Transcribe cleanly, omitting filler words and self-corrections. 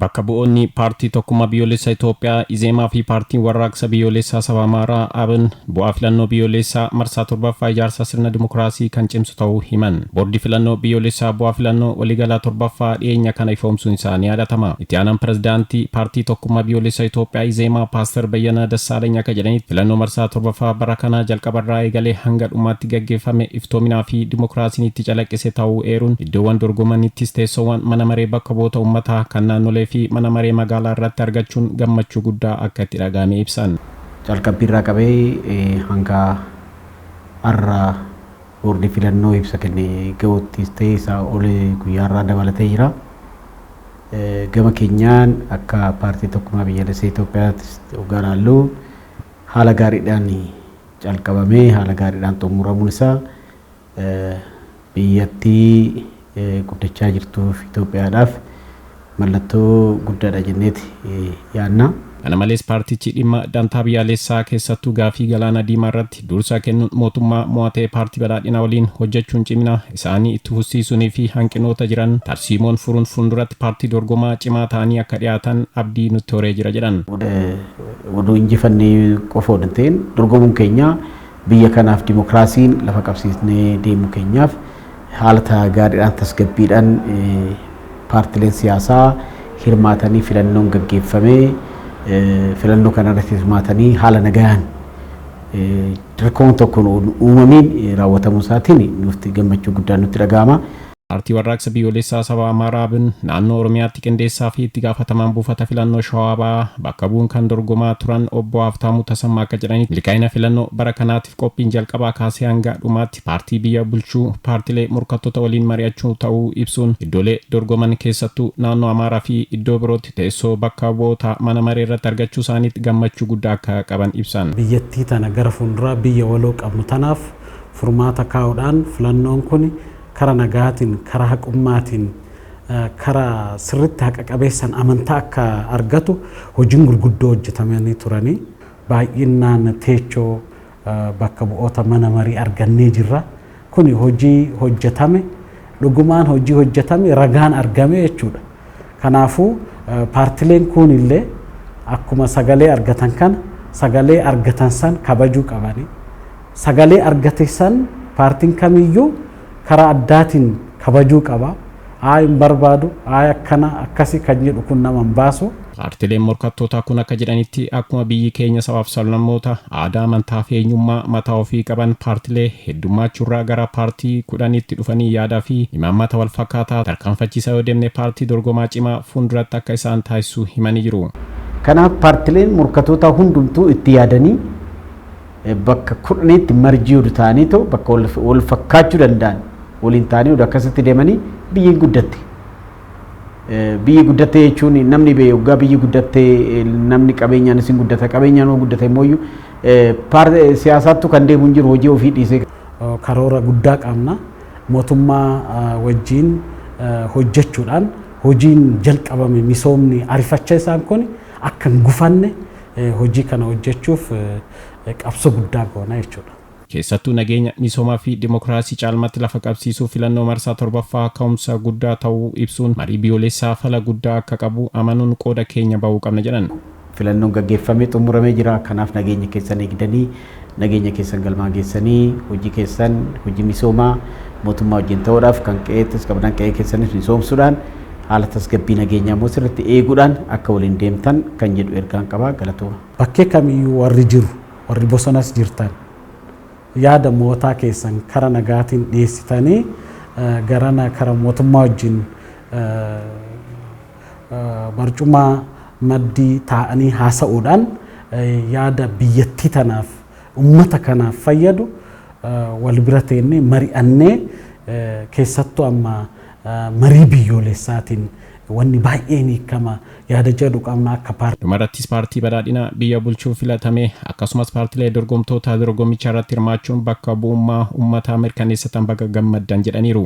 bakka bu'oonni paartii tokkummaa biyyoolessaa Itoophiyaa Izeemaa fi paartiin warraaqsa biyyoolessaa saba Amaaraa ABN bu'aa filannoo biyyoolessaa marsaa torbaffaa ijaarsa sirna dimokiraasii kan cimsu ta'uu himan. Boordi filannoo biyyoolessaa bu'aa filannoo waliigalaa torbaffaa dhiyeenya kana ifoomsuun isaa ni yaadatama. Itti aanaan pirezidaantii paartii tokkummaa biyyoolessaa Itoophiyaa Izeemaa Paaster Bayyanaa Dassaaleny akka jedhanitti filannoo marsaa torbaffaa bara kana jalqabarraa eegalee hanga dhumaatti gaggeeffame iftoominaa fi dimokiraasiin itti calaqqise ta'uu eeruun iddoowwan dorgomanittis teessoowwan mana maree bakka bu'oota uummataa kan naannolee fi mana maree magaalaa irratti argachuun gammachuu guddaa akka itti dhagahame ibsan. Jalqabbiirraa qabee hanga har'a boordi filannoo ibsa kennee ga'uuttis ta'ee isaa olee guyyaarraa dabalatee jira. Gama keenyaan akka paartii tokkummaa biyyoolessaa Itoophiyaattis hoogganaallu haala gaariidhaan calqabamee haala gaariidhaan xumuramuun isaa biyyattii guddachaa jirtuuf Itoophiyaadhaaf mallattoo guddaadha jenneeti yaadna. Kana malees paartichi dhimma dantaa biyyaalessaa keessattuu gaafii galaana diimaa irratti dursa kennuun mootummaa mo'atee paartii badhaadhinaa waliin hojjechuun cimina isaanii itti fufsiisuunii fi hanqinoota jiran tarsiimoon furuun fuulduratti paartii dorgomaa cimaa ta'anii akka dhiyaatan abdii nutti horee jira jedhan. Oduu injifannee qofa odoo hin ta'in dorgomuun keenya biyya kanaaf dimokiraasiin lafa qabsiisnee deemuu keenyaaf haala gaariidhaan tasgabbiidhaan paartileen siyaasaa hirmaatanii filannoon gaggeeffamee filannoo kanarratti hirmaatanii haala nagaan rakkoon tokkoon uumamiin raawwatamuu isaatiin nutti gammachuu guddaan nutti dhagahama. Paartii warraaqsa biyyoolessaa saba Amaaraa ABN naannoo Oromiyaatti qindeessaa fi itti gaafatamaan buufata filannoo Shawaa Bahaa bakka bu'uun kan dorgomaa turan obbo Haftaamuu Tasammaa akka jedhanitti milkaa'ina filannoo bara kanaatiif qophiin jalqabaa kaasee hanga dhumaatti paartii biyya bulchuu paartilee morkattoota waliin mari'achuu ta'uu ibsuun iddoolee dorgoman keessattuu naannoo Amaaraa fi iddoo birootti teessoo bakka bu'oota mana maree irratti argachuu isaaniitti gammachuu guddaa akka qaban ibsan. Biyyattii tana gara fuulduraa biyya waloo qabnu tanaaf furmaata kaa'uudhaan filannoon kun kara nagaatiin, kara haqummaatiin, kara sirriitti haqa qabeessan amantaa akka argatu hojiin gurguddoo hojjetamanii turanii baay'inaan teechoo bakka bu'oota mana marii argannee jirra. Kuni hojii hojjetame dhugumaan hojii hojjetame ragaan argame jechuudha. Kanaafuu paartileen kun illee akkuma sagalee argatan kana sagalee argatan san kabajuu qabani. Sagalee argate san paartiin kamiyyuu karaa addaatiin kabajuu qaba. Hin barbaadu akkana akkasi kan jedhu kun nama hin baasu. Paartileen morkattootaa kun akka jedhanitti akkuma biyyi keenya sabaaf sablammoota aadaa amantaa fi eenyummaa mataa ofii qaban paartilee heddummaachurraa gara paartii 10tti dhufanii yaadaa fi imaammata wal fakkaataa tarkaanfachiisaa yoo deemne paartii dorgomaa cimaa fuulduratti akka isaan taasisuu himanii jiru. Kanaaf paartileen morkattootaa hundumtuu itti yaadanii bakka 10tti marjii oduu ta'anii ta'u bakka wal fakkaachuu danda'an waliin ta'anii oduu akkasitti deemanii biyyi guddatte. Biyyi guddatte jechuun namni beekaa biyyi guddatte namni qabeenyaan isin guddata qabeenyaan oo guddate immoo siyaasaattu kan deemu hin jiru hojii ofii dhiisee. Karoora guddaa qabna mootummaa wajjin hojjechuudhaan hojiin jalqabame misoomni arifachaa isaan kun akka hin gufanne hojii kana hojjechuuf qabsoo guddaa goona jechuudha. Keessattuu nageenya misoomaa fi dimokiraasii caalmatti lafa qabsiisuu filannoo marsaa torbaffaa ka'umsa guddaa ta'uu ibsuun marii biyyoolessaa fala guddaa akka qabu amanuun qooda keenya bahuu qabna jedhan. Filannoon gaggeeffamee xumuramee jira. Kanaaf nageenya keessan eegdanii nageenya keessan galmaan geessanii hojii keessan hojii misoomaa mootummaa wajjin ta'uudhaaf kan qe'eettis qabdan qe'ee keessanis misoomsuudhaan haala tasgabbii nageenyaa immoo sirriitti eeguudhaan akka waliin deemtan kan jedhu ergaan qaba. Galatooma. Bakkee kamiyyuu warri jiru warri bosonas jirtan yaada mootaa keessan kara nagaatiin dhiyeessitanii garana kara mootummaa wajjin barcumaa maddii taa'anii haasa'uudhaan yaada biyyattii tanaaf ummata kanaaf fayyadu wal bira teennee mari'annee keessattuu amma marii biyyoolessaatiin wanni baay'een hiikama yaada jedhu qabna akka paartii. Dhumarrattis paartii badhaadhinaa biyya bulchuu filatame akkasumas paartilee dorgomtoota dorgommicha irratti hirmaachuun bakka bu'ummaa uummataa mirkaneessatan baga gammaddan jedhaniiru.